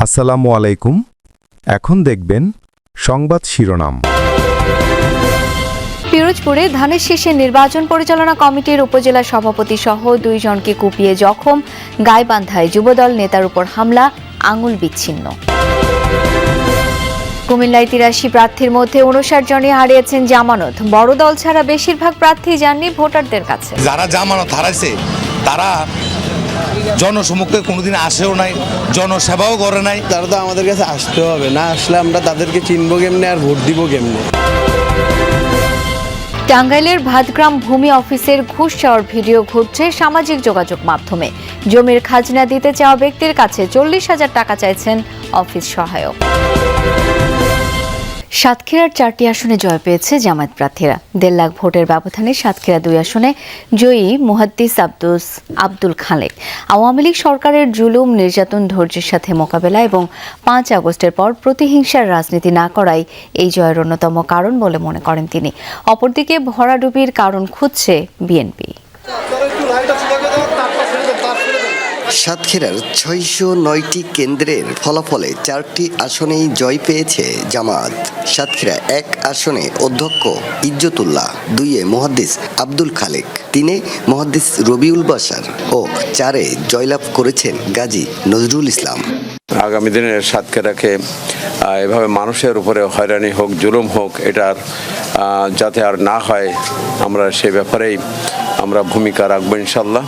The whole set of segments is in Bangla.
আসসালামু আলাইকুম। এখন দেখবেন সংবাদ শিরোনাম। পিরোজপুরে ধানের শীষে নির্বাচন পরিচালনা কমিটির উপজেলা সভাপতি সহ 2 জনকে কুপিয়ে জখম, গাইবান্ধায় যুবদল নেতার উপর হামলা, আঙুল বিচ্ছিন্ন। কুমিল্লায় 83 প্রার্থীর মধ্যে 59 জনই হারিয়েছেন জামানত। বড় দল ছাড়া বেশিরভাগ প্রার্থী যাননি ভোটারদের কাছে। যারা জামানত হারাইছে তারা জনসমুখে কোনোদিন আসেও নাই, জনসেবাও করে নাই। তারা তো আমাদের কাছে আসতে হবে, না আসলে আমরা তাদেরকে চিনবো কেমনে আর ভোট দিব কেমনে। টাঙ্গাইলের ভাতগ্রাম ভূমি অফিসের ঘুষ চাওয়ার ভিডিও ঘুরছে সামাজিক যোগাযোগ মাধ্যমে। জমির খাজনা দিতে চাওয়া ব্যক্তির কাছে 40,000 টাকা চাইছেন অফিস সহায়ক। সাতক্ষীরার 4টি আসনে জয় পেয়েছে জামায়াত প্রার্থীরা। 1.5 লাখ ভোটের ব্যবধানে সাতক্ষীরা 2 আসনে জয়ী মুহাদ্দিস আব্দুল খালেক। আওয়ামী লীগ সরকারের জুলুম, নির্যাতন ধৈর্যের সাথে মোকাবেলা এবং 5 আগস্টের পর প্রতিহিংসার রাজনীতি না করাই এই জয়ের অন্যতম কারণ বলে মনে করেন তিনি। অপরদিকে ভরাডুবির কারণ খুঁজছে বিএনপি। সাতক্ষীরার 609টি কেন্দ্রের ফলাফলে 4টি আসনেই জয় পেয়েছে জামাত। সাতক্ষীরা 1 আসনে অধ্যক্ষ ইজ্জতুল্লাহ, 2-এ মুহাদ্দিস আব্দুল খালেক, 3-এ মুহাদ্দিস রবিউল বাশার ও 4-এ জয়লাভ করেছেন গাজী নজরুল ইসলাম। আগামী দিনে সাতক্ষীরাকে এভাবে মানুষের উপরে হয়রানি হোক, জুলুম হোক, এটার যাতে আর না হয়, আমরা সে ব্যাপারেই আমরা ভূমিকা রাখবো ইনশাল্লাহ।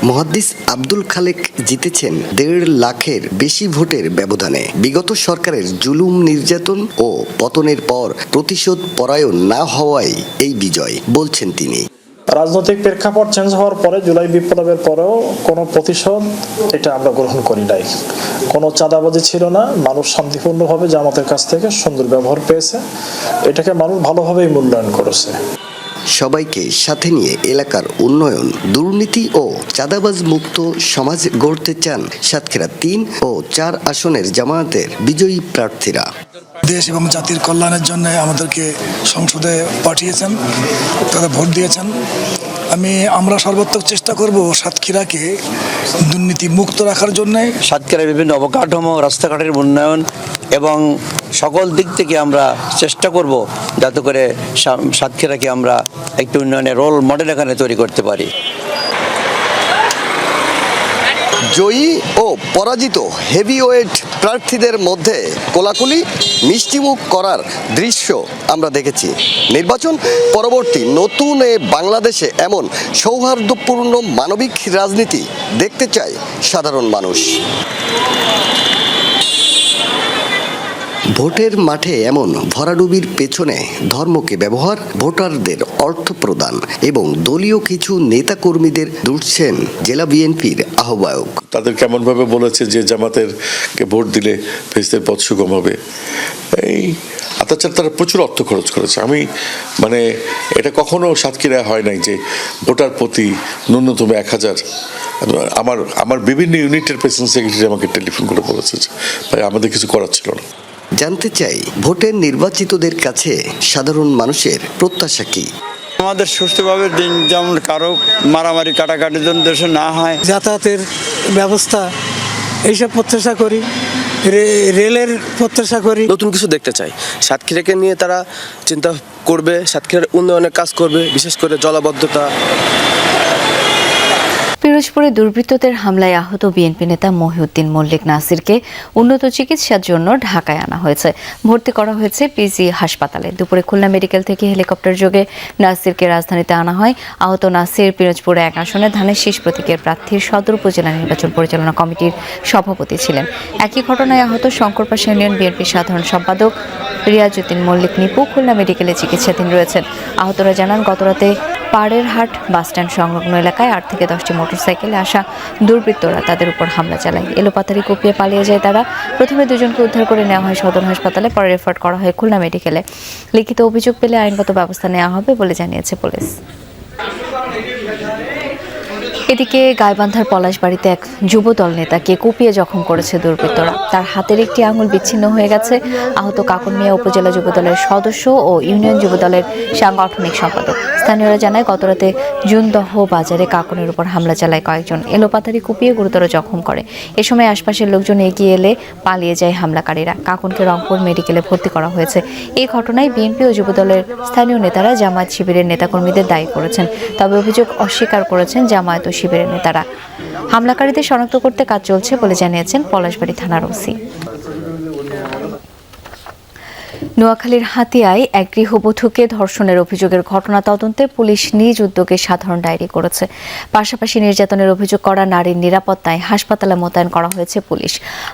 মুহাদ্দিস আব্দুল খালেক জিতেছেন 1.5 লাখের বেশি ভোটের ব্যবধানে। বিগত সরকারের জুলুম, নির্যাতন ও পতনের পর প্রতিশোধ পরায়ণ না হওয়াই এই বিজয় বলছেন তিনি। রাজনৈতিক প্রেক্ষাপট চেঞ্জ হওয়ার পরে, জুলাই বিপ্লবের পরেও কোনো প্রতিশোধ এটা আমরা গ্রহণ করি নাই। কোনো চাঁদাবাজি ছিল না। মানুষ শান্তিপূর্ণভাবে জামাতের কাছ থেকে সুন্দর ব্যবহার পেয়েছে। এটাকে মানুষ ভালোভাবেই মূল্যায়ন করেছে। সবাইকে সাথে নিয়ে এলাকার উন্নয়ন, দুর্নীতি ও চাঁদাবাজ মুক্ত সমাজ গড়তে চান সাতক্ষীরা 3 ও 4 আসনের জামায়াতের বিজয়ী প্রার্থীরা। দেশ এবং জাতির কল্যাণের জন্য আমাদেরকে সংসদে পাঠিয়েছেন, তারা ভোট দিয়েছেন। আমরা সর্বাত্মক চেষ্টা করব সাতক্ষীরাকে দুর্নীতি মুক্ত রাখার জন্য। সাতক্ষীরার বিভিন্ন অবকাঠামো, রাস্তাঘাটের উন্নয়ন এবং সকল দিক থেকে আমরা চেষ্টা করব যাতে করে সাতক্ষীরাকে আমরা একটি উন্নয়নের রোল মডেল এখানে তৈরি করতে পারি। জয়ী ও পরাজিত হেভিওয়েট প্রার্থীদের মধ্যে কোলাকুলি, মিষ্টিমুখ করার দৃশ্য আমরা দেখেছি। নির্বাচন পরবর্তী নতুন বাংলাদেশে এমন সৌহার্দ্যপূর্ণ মানবিক রাজনীতি দেখতে চায় সাধারণ মানুষ। ভোটের মাঠে এমন ভরাডুবির পেছনে ধর্মকে ব্যবহার, ভোটারদের অর্থ প্রদান এবং দলীয় কিছু নেতাকর্মীদের দুষছেন জেলা বিএনপির আহ্বায়ক। তাদের কেমনভাবে বলেছে যে জামাতেরকে ভোট দিলে ফেরেশতার পথ সুগম হবে। এই অত্যাচার তারা প্রচুর অর্থ খরচ করেছে। এটা কখনো সাতক্ষীরায় হয় নাই যে ভোটার প্রতি ন্যূনতম 1000। আমার বিভিন্ন ইউনিটের প্রেসিডেন্ট সেক্রেটারি আমাকে টেলিফোন করে বলেছে যে ভাই আমাদের কিছু করার ছিল না। জানতে চাই ভোটের নির্বাচিতদের কাছে সাধারণ মানুষের প্রত্যাশা কি। আমাদের সুষ্ঠুভাবে দিন যেমন কারো মারামারি কাটাকাটি যেন দেশে না হয়, যাতায়াতের ব্যবস্থা এইসব প্রত্যাশা করি, রেলের প্রত্যাশা করি। নতুন কিছু দেখতে চাই। সাতক্ষীরাকে নিয়ে তারা চিন্তা করবে, সাতক্ষীরার উন্নয়নের কাজ করবে, বিশেষ করে জলাবদ্ধতা। পিরোজপুরে দুর্বৃত্তদের হামলায় আহত বিএনপি নেতা মহিউদ্দিন মল্লিক নাসিরকে উন্নত চিকিৎসার জন্য ঢাকায় আনা হয়েছে। ভর্তি করা হয়েছে পিজি হাসপাতালে। দুপুরে খুলনা মেডিকেল থেকে হেলিকপ্টার যোগে নাসিরকে রাজধানীতে আনা হয়। আহত নাসির পিরোজপুরে 1 আসনে ধানের শীষ প্রতীকের প্রার্থীর সদর উপজেলা নির্বাচন পরিচালনা কমিটির সভাপতি ছিলেন। একই ঘটনায় আহত শঙ্করপাশা ইউনিয়ন বিএনপির সাধারণ সম্পাদক রিয়াজউদ্দিন মল্লিক নিপু খুলনা মেডিকেলে চিকিৎসাধীন রয়েছেন। আহতরা জানান, গতরাতে পাড়ের হাট বাসস্ট্যান্ড সংলগ্ন এলাকায় 8 থেকে 10টি মোটরসাইকেলে আসা দুর্বৃত্তরা তাদের উপর হামলা চালায়। এলোপাতাড়ি কুপিয়ে পালিয়ে যায় তারা। প্রথমে 2 জনকে উদ্ধার করে নেওয়া হয় সদর হাসপাতালে, পরে রেফার করা হয় খুলনা মেডিকেলে। লিখিত অভিযোগ পেলে আইনগত ব্যবস্থা নেওয়া হবে বলে জানিয়েছে পুলিশ। এদিকে গাইবান্ধার পলাশবাড়িতে এক যুব দল নেতাকে কুপিয়ে জখম করেছে দুর্বৃত্তরা। তার হাতের একটি আঙুল বিচ্ছিন্ন হয়ে গেছে। আহত কাকন মিয়া উপজেলা যুবদলের সদস্য ও ইউনিয়ন যুবদলের সাংগঠনিক সম্পাদক। স্থানীয়রা জানায়, গতরাতে জুনদহ বাজারে কাকনের উপর হামলা চালায় কয়েকজন, এলোপাতাড়ি কুপিয়ে গুরুতর জখম করে। এ সময় আশপাশের লোকজন এগিয়ে এলে পালিয়ে যায় হামলাকারীরা। কাকনকে রংপুর মেডিকেলে ভর্তি করা হয়েছে। এই ঘটনায় বিএনপি ও যুবদলের স্থানীয় নেতারা জামায়াত শিবিরের নেতাকর্মীদের দায়ী করেছেন। তবে অভিযোগ অস্বীকার করেছেন জামায়াত ও শিবিরের নেতারা। হামলাকারীদের শনাক্ত করতে কাজ চলছে বলে জানিয়েছেন পলাশবাড়ি থানার ওসি। নোয়াখালীর হাতিয়ায় এক গৃহবধূকে ধর্ষণের অভিযোগের ঘটনা তদন্তে পুলিশ নিজ উদ্যোগে সাধারণ ডায়েরি করেছে। পাশাপাশি নির্যাতনের অভিযোগ করা নারীর নিরাপত্তায় হাসপাতালে মোতায়েন করা হয়েছে পুলিশ।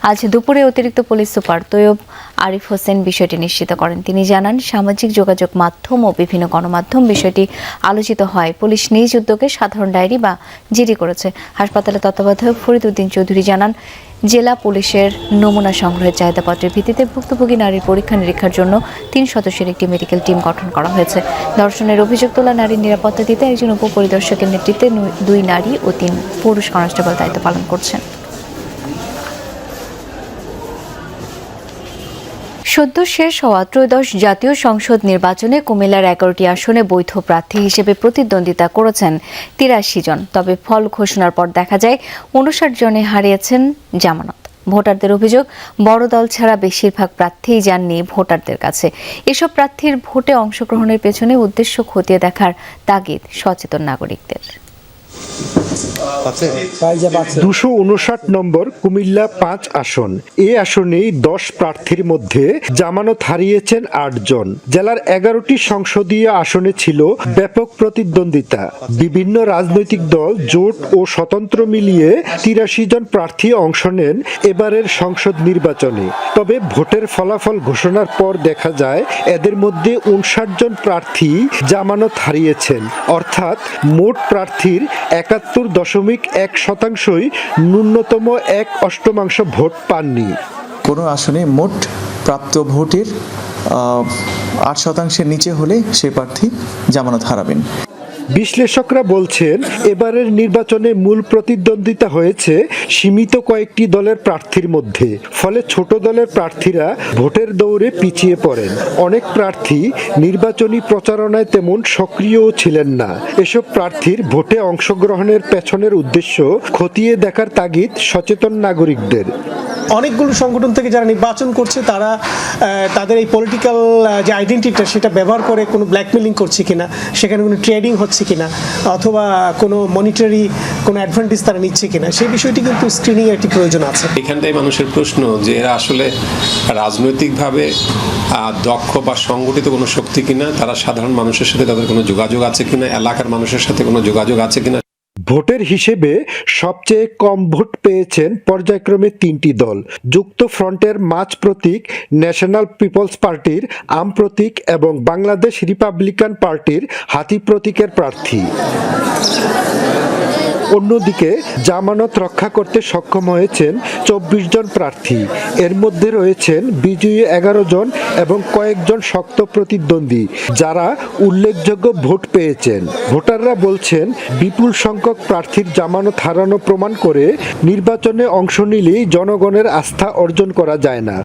আজ দুপুরে অতিরিক্ত পুলিশ সুপার তৈয়ব আরিফ হোসেন বিষয়টি নিশ্চিত করেন। তিনি জানান, সামাজিক যোগাযোগ মাধ্যম ও বিভিন্ন গণমাধ্যম বিষয়টি আলোচিত হয়। পুলিশ নিজ উদ্যোগে সাধারণ ডায়েরি বা জিডি করেছে। হাসপাতালে তত্ত্বাবধায়ক ফরিদ উদ্দিন চৌধুরী জানান, জেলা পুলিশের নমুনা সংগ্রহের চাহিদাপত্রের ভিত্তিতে ভুক্তভোগী নারীর পরীক্ষা নিরীক্ষার জন্য 3 সদস্যের একটি মেডিকেল টিম গঠন করা হয়েছে। ধর্ষণের অভিযোগ তোলা নারীর নিরাপত্তা দিতে একজন উপপরিদর্শকের নেতৃত্বে 2 নারী ও 3 পুরুষ কনস্টেবল দায়িত্ব পালন করছেন। সদ্য শেষ হওয়া ত্রয়োদশ জাতীয় সংসদ নির্বাচনে কুমিল্লার 11টি আসনে বৈধ প্রার্থী হিসেবে প্রতিদ্বন্দ্বিতা করেছেন 83 জন। তবে ফল ঘোষণার পর দেখা যায় 59 জনে হারিয়েছেন জামানত। ভোটারদের অভিযোগ, বড় দল ছাড়া বেশিরভাগ প্রার্থীই যাননি ভোটারদের কাছে। এসব প্রার্থীর ভোটে অংশগ্রহণের পেছনে উদ্দেশ্য খতিয়ে দেখার তাগিদ সচেতন নাগরিকদের। 259 নম্বর কুমিল্লা 5 আসন। এ আসনেই 10 প্রার্থীর মধ্যে জামানত হারিয়েছেন 8 জন। জেলার 11টি সংসদীয় আসনে ছিল ব্যাপক প্রতিদ্বন্দ্বিতা। বিভিন্ন রাজনৈতিক দল, জোট ও স্বতন্ত্র মিলিয়ে 83 জন প্রার্থী অংশ নেন এবারের সংসদ নির্বাচনে। তবে ভোটের ফলাফল ঘোষণার পর দেখা যায় এদের মধ্যে 59 জন প্রার্থী জামানত হারিয়েছেন, অর্থাৎ মোট প্রার্থীর 71.1%ই ন্যূনতম 1/8 ভোট পাননি। কোনো আসনে মোট প্রাপ্ত ভোটের 8%-এর নিচে হলে সে প্রার্থী জামানত হারাবেন। বিশ্লেষকরা বলছেন, এবারের নির্বাচনে মূল প্রতিদ্বন্দ্বিতা হয়েছে সীমিত কয়েকটি দলের প্রার্থীর মধ্যে। ফলে ছোট দলের প্রার্থীরা ভোটের দৌড়ে পিছিয়ে পড়েন। অনেক প্রার্থী নির্বাচনী প্রচারণায় তেমন সক্রিয়ও ছিলেন না। এসব প্রার্থীর ভোটে অংশগ্রহণের পেছনের উদ্দেশ্য খতিয়ে দেখার তাগিদ সচেতন নাগরিকদের। অনেকগুলো সংগঠন থেকে যারা নির্বাচন করছে তারা তাদের এই পলিটিক্যাল যে আইডেন্টিটিটা সেটা ব্যবহার করে কোনো ব্ল্যাকমেলিং করছে কিনা, সেখানে কোনো ট্রেডিং হচ্ছে কিনা, অথবা কোনো মনিটারি কোনো অ্যাডভান্টেজ তারা নিচ্ছে কিনা, সেই বিষয়টি কিন্তু স্ক্রিনিং একটি প্রয়োজন আছে। এখানটাই মানুষের প্রশ্ন যে এরা আসলে রাজনৈতিকভাবে দক্ষ বা সংগঠিত কোনো শক্তি কিনা, তারা সাধারণ মানুষের সাথে তাদের কোনো যোগাযোগ আছে কিনা, এলাকার মানুষের সাথে কোনো যোগাযোগ আছে কিনা। ভোটের হিসেবে সবচেয়ে কম ভোট পেয়েছেন পর্যায়ক্রমে 3টি দল: যুক্ত ফ্রন্টের মাছ প্রতীক, ন্যাশনাল পিপলস পার্টির আম প্রতীক এবং বাংলাদেশ রিপাবলিকান পার্টির হাতি প্রতীকের প্রার্থী। অন্যদিকে জামানত রক্ষা করতে সক্ষম হয়েছেন 24 জন প্রার্থী। এর মধ্যে রয়েছেন বিজয়ী 11 জন এবং কয়েকজন শক্ত প্রতিদ্বন্দ্বী, যারা উল্লেখযোগ্য ভোট পেয়েছেন। ভোটাররা বলছেন, বিপুল সংখ্যক প্রার্থীর জামানত হারানো প্রমাণ করে নির্বাচনে অংশ নিলেই জনগণের আস্থা অর্জন করা যায় না।